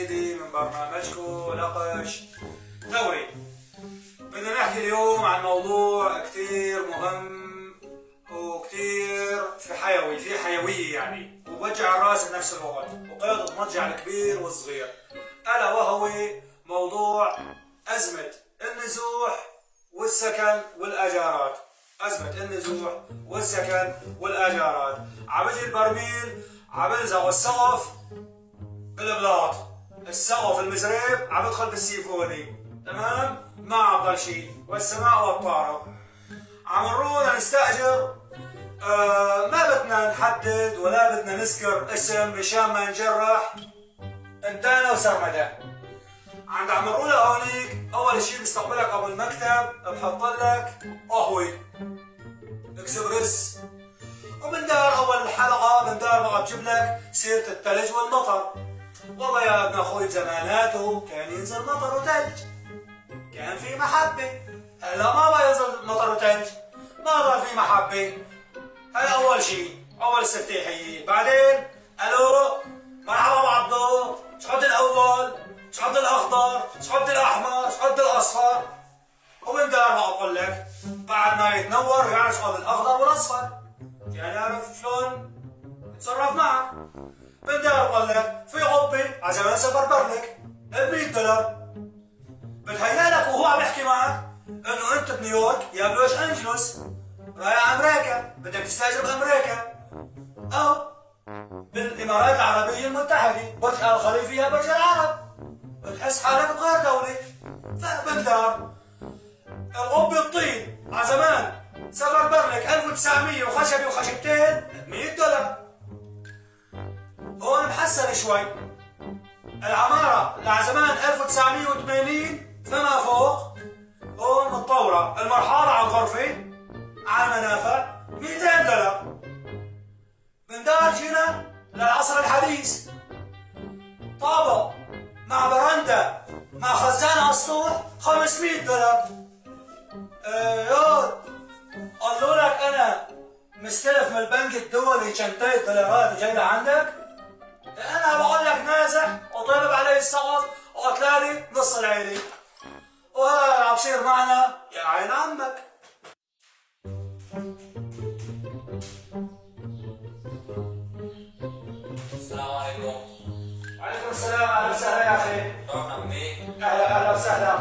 جديدة من برنامجكم نقش ثوري. بدنا نحكي اليوم عن موضوع كتير مهم وكتير في حيوية يعني، ووجع الراس بنفس الوقت، وقيد المضجع الكبير والصغير، ألا وهو موضوع أزمة النزوح والسكن والأجارات. أزمة النزوح والسكن والأجارات. عبجي البرميل عبلزق السقف بالبلاط، السقف المزريب عبدخل بالسيفوني، تمام؟ ما عبضل شيء، والسماء والطارق. عم نروح نستأجر، ما بدنا نحدد ولا بدنا نذكر اسم مشان ما نجرح انتانا وسرمدا. عم نروح لهونيك، أول شيء بستقبلك أبو المكتب، بحط لك قهوة اكسبريس، ومن دار أول الحلقة من دار بقى بجيب لك سيرة الثلج والمطر. والله يا ابن أخوي بزماناته كان ينزل مطر وثلج، كان في محبة. هلا ما بقى ينزل مطر وثلج، ما ضل في محبة. هذا أول شيء، أول استفتاحية. بعدين ألو مرحبا بعبدو، شحد الأول، شحد الأخضر، شحد الأحمر، شحد الأصفر. ومن دار ما أقول لك بعد ما يتنور يعرف شحد الأخضر والأصفر، يعني يعرف شلون يتصرف معك. من دار أقول لك في غبة على زمان سفر برلك $100، بتهيألك وهو عم يحكي معك إنه أنت بنيويورك يا بلوس أنجلوس رايح أمريكا، بدك تستأجر بأمريكا أو بالإمارات العربية المتحدة، برج آل خليفة يا برج العرب، بتحس حالك بغير دولة. فمن دار الغبة الطين على زمان سفر برلك 1900 وخشبي وخشبتين $100. هون محسن شوي، العمارة اللي على زمان 1980 فما فوق، هون متطورة، المرحاضة على الغرفة على المنافع $200. من دار جينا للعصر الحديث، طابق مع برندة مع خزان على السطوح $500. يود قالوا لك أنا مستلف من البنك الدولي $200 وجاي لعندك، أنا بقول لك نازح وطالب علي السقف وقتلالي نص العيلة، وهذا عم بصير معنا يا عين عمك. السلام عليكم. وعليكم السلام، أهلا وسهلا يا أخي. شلون عمي؟ أهلا وسهلا.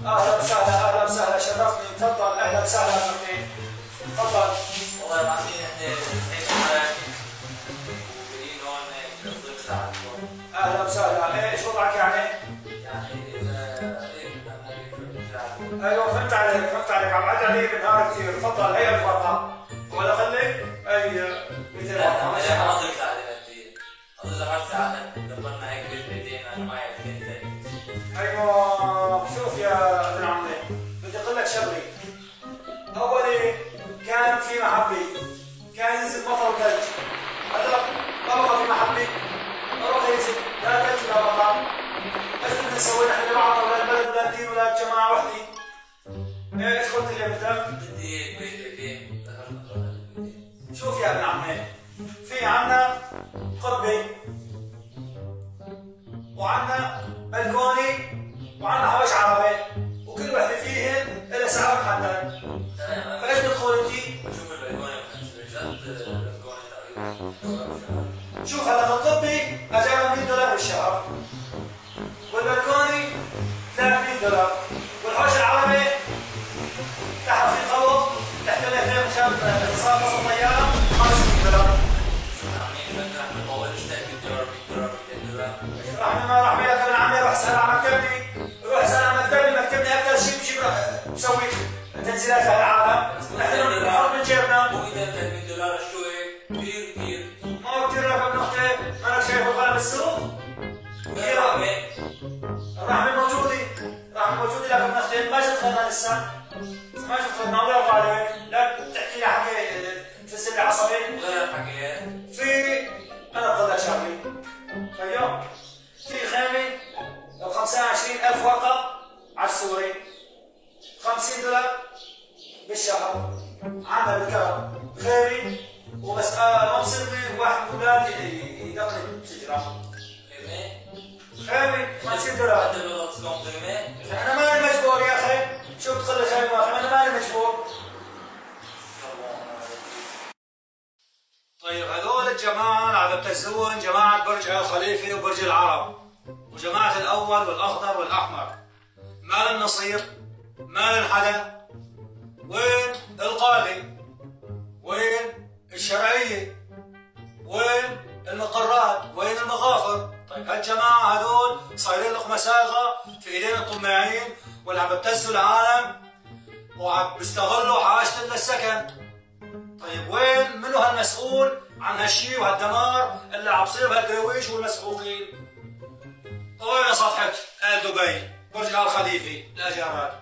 أهلا وسهلا، أهلا وسهلا، شرفتني. تفضل، أهلا وسهلا عمي. تفضل. والله العظيم احنا صحيح معك وجايين هون نقضي بتاعتكم. أهلا وسهلا. إيش وضعك يعني؟ يعني إذا هيك بدنا نقضي بتاعتكم. أيوه فهمت عليك، عم بعد علي بالنهار كثير. تفضل، هي الورقة ولا خليك؟ أي 200 لا ورقة. أنا أقضي بتاعتي بدي أقضي زهر ساعتك دبرنا هيك بالبيتين أنا معي 200. أيوه شوف يا ابن عمي، بدي أقول لك شغلة. أولي كان في محبة، كان ينزل مطر وثلج. هلا ما بقى في محبة، ما بقى ينزل لا ثلج ولا مطر. ايش بدنا نسوي نحن لبعضنا ولا البلد ولا الدين ولا الجماعة وحدي؟ ايش قلت لي بدك؟ بدي بيتين ذكرت أطلع البيتين. شوف يا ابن عمي، في عنا قبة وعنا بلكوني وعنا حوش عربي، وكل وحدة فيهن لها سعر محدد. تمام. فايش بتقول انت؟ شوف البلكونة بجد البلكونة تقريبا. شوف هلا القبة اجارها $100 بالشهر، والبلكوني $300، والحوش العربي تحت في قوط تحت الاثنين مشان اتصال وسط طيارة $500. رحمة رحمة لك ابن عمي، روح اسأل عن مكتبني، روح اسأل عن مكتبني أكثر شيء بجيب بسوي تنزيلات على العالم، نحن نحط من جيبنا. مو إذا $300 شوي كثير. ما كثير لك ابن أختي، مالك شايف الغلا بالسوق؟ وين الرحمة؟ الرحمة موجودة لك ابن أختي، ما شفت خدنا لسه، ما شفت خدنا، الله يرضى عليك، لا تحكي لي حكي تفزل لي عصبي. غير الحكي. في أنا بقول لك شغلة، فاليوم في خيمة ب 25,000 ورقة على السوري، $50 بالشهر، عندنا بالكهرباء خيمة وبس. ما بصير واحد من اولادي يدقني بسجرة. خيمة؟ $5. انت بغلط كومبريمي. انا ماني مجبور يا اخي، شو بتخلي خير يا اخي، انا ماني مجبور. طيب هذول الجماعه اللي عم بتزون جماعه برج آل خليفه وبرج العرب، وجماعه الاول والاخضر والاحمر. ما لن نصير، ما لن حدا. وين القاضي؟ وين الشرعيه؟ وين المقرات؟ وين المغافر؟ طيب هالجماعه هذول صايرين لكم مساغه في ايدين الطماعين واللي عم ببتزوا العالم وعم بيستغلوا حاجه للسكن. طيب وين منو هالمسؤول عن هالشيء وهالدمار اللي عم بصير بهالدرويش والمسحوقين؟ وين صفحه ال دبي برج آل خليفه الاجارات؟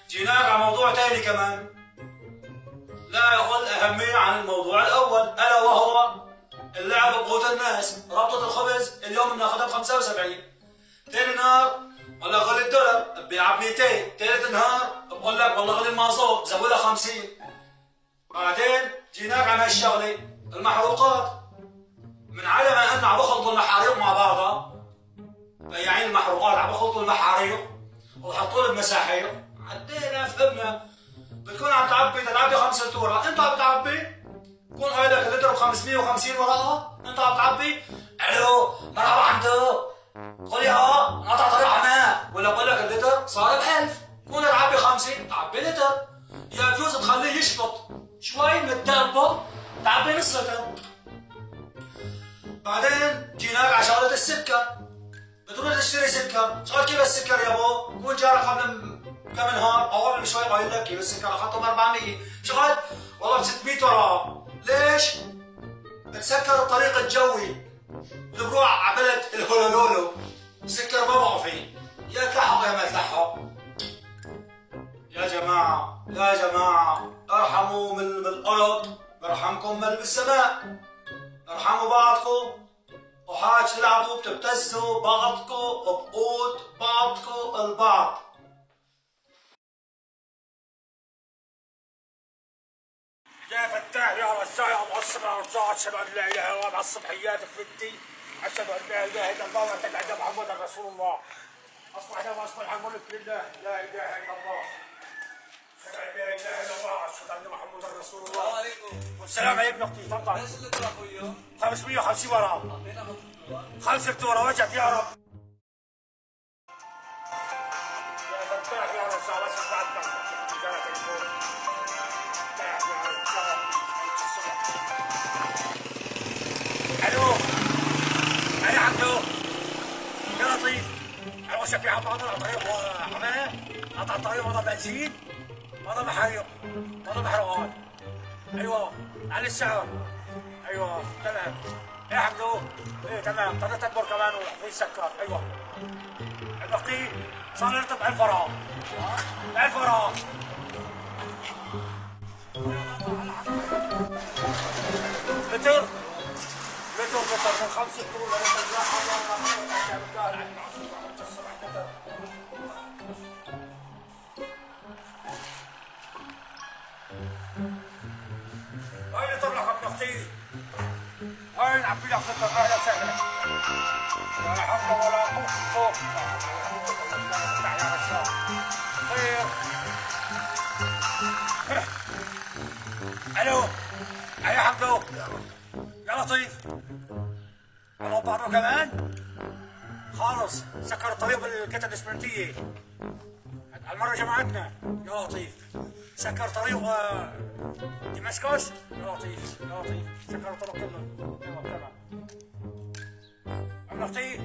جيناك على موضوع ثاني كمان لا يقل اهميه عن الموضوع الاول، الا وهو اللعب بقوت الناس. ربطة الخبز اليوم بناخذها ب 75، ثاني نهار والله غلي الدولار ببيعها ب 200، ثالث نهار بقول لك والله غلي المازوت زودها 50. بعدين جيناك على هالشغله المحروقات، من على ما ان عم بخلطوا المحاريق مع بعضها، بياعين المحروقات عم بخلطوا المحاريق وحطوا لها بمساحيق، عدينا فهمنا. بتكون عم تعبي 5 لتر، انت عم تعبي كون هيدا اللتر ب 550 ورقه، انت عم تعبي. الو مرحبا عنده، قول لي قطع طريق عمان، ولا بقول لك اللتر صار ب 1000، كون تعبي 5 تعبي لتر، يا بجوز تخليه يشبط شوي من التربه تعبي نص لتر. بعدين جيناك على شغله السكر، بتروح تشتري سكر، شغل كيف السكر يا ابو؟ كون جارك قبل كم نهار او قبل شوي قايل لك كيف السكر اخذته ب 400، شغل والله ب 600 ورقه. ليش؟ بتسكر الطريق الجوي اللي بروح على بلد الهولولولو، سكر ما بقى فيه، يا تلحق يا ما تلحق. يا جماعة يا جماعة ارحموا من الأرض برحمكم من بالسماء، ارحموا بعضكم وحاج تلعبوا بتبتزوا بعضكم بقوت بعضكم البعض. يا فتاح يا رزاق يا معصم يا رزاق، اشهد ان لا اله الا الله مع الصبحيات بفتي، اشهد ان لا اله الا الله واشهد ان محمدا رسول الله. اصبحنا واصبح الملك لله لا اله الا الله. اشهد ان لا اله الا الله واشهد ان محمدا رسول الله. السلام عليكم. والسلام عليكم اختي تفضل. ايش اللتر اخويا؟ 550 ورقه. اعطينا 5 ورقه وجهك يا رب. يا فتاح يا رزاق بس بعد جارك الفول. الو انا عبدو يا لطيف، انا وشك عم بقطع الطريق وحماه، قطع الطريق وضع بنزين وضع محاريق وضع محروقات. ايوه على السعر. ايوه تمام يا عبدو. ايه تمام، طريق تدبر كمان وفي سكر. ايوه البقي صار يرتب 1000 ورقه. 1000 ورقه. لتر من 5 كيلو لتر. لا حول ولا قوة إلا بالله. هاي لتر لك ابن اختي، هاي نعبي لك لتر. اهلا وسهلا. لا حول ولا قوة. خير. الو يا حمدو يا لطيف، على بعضه كمان خالص. سكر الطريق بالكتل الاسمنتيه هالمره جمعتنا يا لطيف. سكر طريق دمشقش يا لطيف يا لطيف. سكر الطريق كله. ايوه تمام. ابن اختي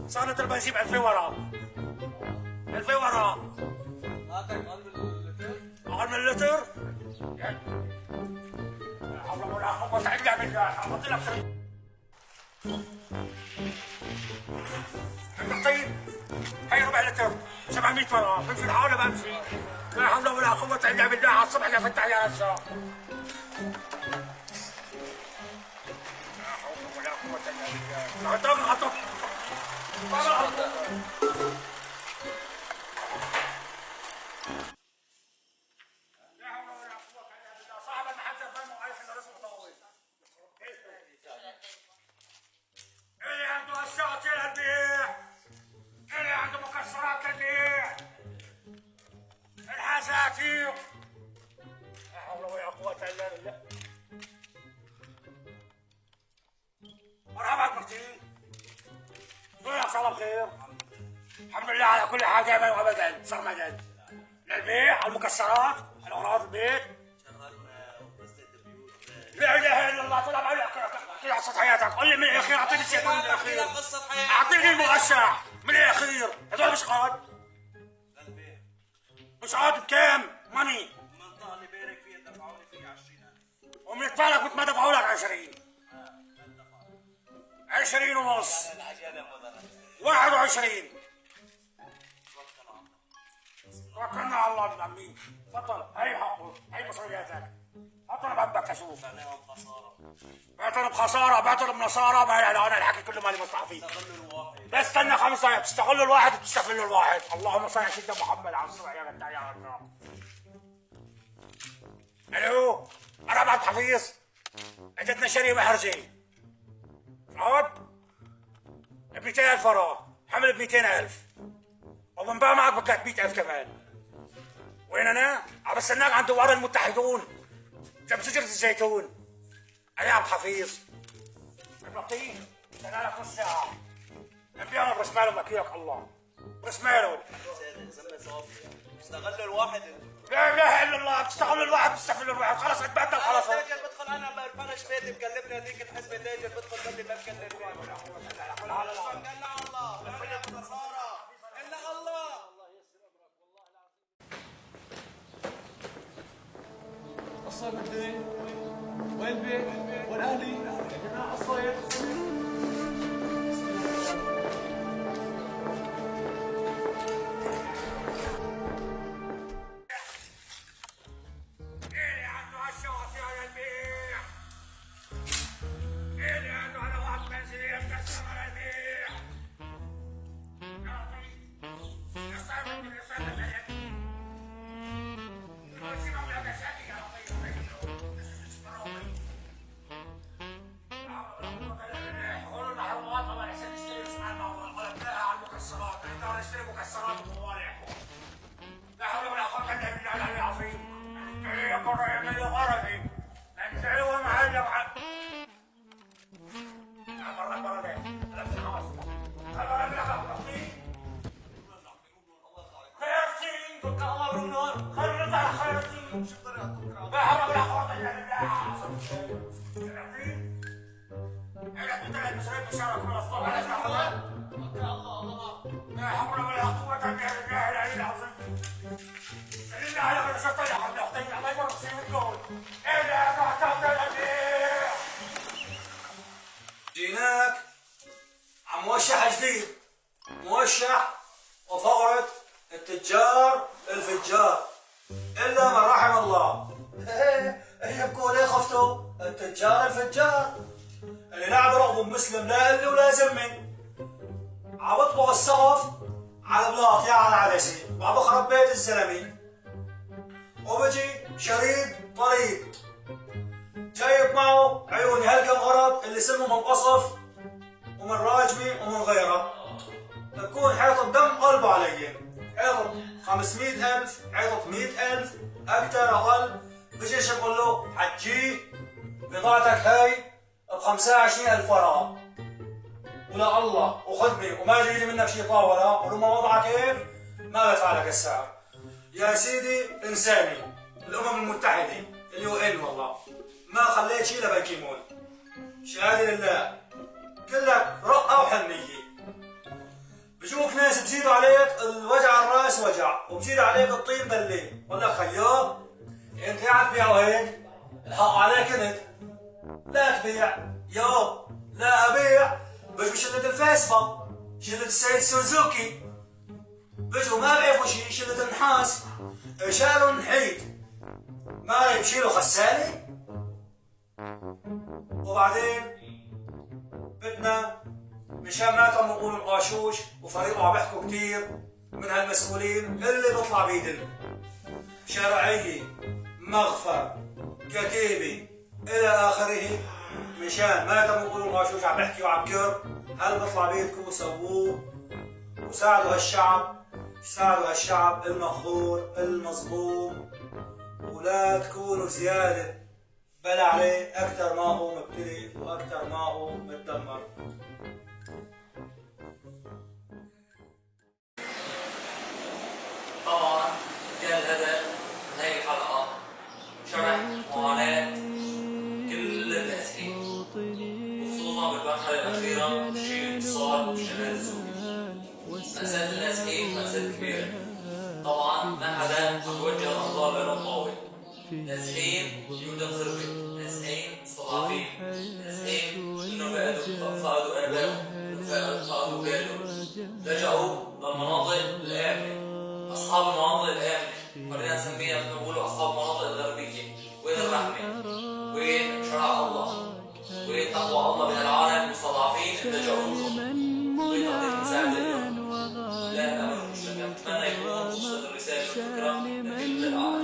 صار لتر بنزين ب 2000 ورقه. 2000 ورقه. اعطيك اقل من اللتر؟ اقل من اللتر؟ لا حول ولا قوة الا بالله. احط لك طيب هي ربع لتر 700 ورقه. بمشي الحاله بمشي. لا حول ولا قوة الا بالله. على الصبح يا فتح يا رزاق. لا حول ولا قوة الا بالله. خطوك خطوك. صاحب المحل فهمه عارف ان رزقه طويل. اللي عنده هالساعة البيع، اللي عنده مكان ان شاء الله بخير. الحمد لله على كل حال دائما وابدا سرمدا. من البيع، المكسرات، على اغراض البيت. لا اله الا الله. طلع معي احكي لي قصه حياتك. قول لي من الاخير. اعطيني السيطره من الاخير. اعطيني المغشع من الاخير. هذول مش قاد. مش قاد بكام؟ ماني. المنطقة اللي بارك فيها دفعوني فيها 20,000. ومن الطالب كنت ما دفعوا لك 20. 20 ونص. 21. توكلنا على الله ابن عمي. تفضل. هي حقه. هي مصرياتك. حطنا بهبك اشوف. بعتنا بخساره، بعتنا بنصاره، ما انا الحكي كله مالي مصلحه فيه. بس استنى 5 دقايق. تستغلوا الواحد وتستغلوا الواحد. اللهم صل على سيدنا محمد على الصلاه يا جدع يا رب. الو انا بعد حفيظ. اجتنا شريه محرجه. عود ب 200,000 وراه. حمل ب 200,000 وبنباع معك ب 300,000 كمان. وين انا؟ عم بستناك عند دوار المتحدون جنب شجرة الزيتون. انا عبد حفيظ. البطيء استنى لك نص ساعة. نبيعنا برس مالهم وكيلك الله. برس مالهم. استغلوا الواحد. لا اله الا الله. بتستغلوا الواحد بتستغلوا الواحد. خلص اتبدل خلص. تاجر بدخل انا الفرش بيتي مقلبني هذيك الحزمه. تاجر بدخل بدي ما مكلم فيها. مقلع الله. مقلع خساره. الا الله. الصيف الدين والبيت والاهلي يا جماعه الصيف. جيناك عم موشح جديد. موشح وفقرة التجار الفجار إلا من رحم الله. ايه بقول ايه خفتوا؟ التجار الفجار اللي نعبر ابو مسلم لا إلي ولا زمن. عم بطبخ السقف على بلاط يا على عدسي وعم بخرب بيت الزلمه. وبجي شريد طريد جايب معه عيوني هالكم غرض اللي سمه من قصف ومن راجمي ومن غيره. بكون حيطة دم قلبه علي. حيطة 500,000 حيطة 100,000 أكثر أقل. بجيش بقول له حجي بضاعتك هاي ب 25,000 ورقة ولا الله وخدمي وما جاي لي منك شيء طاولة ولما وضعك هيك ما بدفع لك السعر. يا سيدي إنساني الأمم المتحدة الUN والله ما خليت شيء لبنكيمون. شهادة لله كلك رقة وحنية. بجوك ناس بزيدوا عليك الوجع الراس وجع وبزيدوا عليك الطين بلة. بقول لك خياط انت قاعد تبيعه هيك الحق عليك انت. لا تبيع يا لا ابيع. بجوا شلة الفيسبا شلة السيد سوزوكي بجوا ما بيعرفوا شيء. شلة النحاس شالوا النحيد ما يمشيلوا غسالة. وبعدين بدنا مشان ما كانوا نقول القاشوش وفريقه عم يحكوا كثير من هالمسؤولين اللي بيطلع بيدل شرعيه مغفر كتيبه الى اخره. مشان ما كانوا نقول القاشوش عم يحكي وعم كر هل بيطلع بيدكم سووه وساعدوا هالشعب. ساعدوا هالشعب المقهور المظلوم ولا تكونوا زياده بل عليه اكثر ما هو مبتلي واكثر ما هو متدمر. مأساة النازحين مأساة كبيرة. طبعا ما حدا عم يوجه الأنظار لهم طاول. نازحين بيوتهم خربت، نازحين مستضعفين، نازحين إنهم فقدوا آبائهم، فقدوا أولادهم، لجأوا للمناطق الآمنة. أصحاب المناطق الآمنة خلينا نسميها بنقولوا أصحاب المناطق الغربية. وين الرحمة؟ وين شرع الله؟ وين تقوى الله من العالم المستضعفين اللي لجأوا لهم؟ وين قضية المساعدة اليوم؟ لا أمر مش لك. أتمنى يكون وصلت الرسالة والفكرة لكل العالم.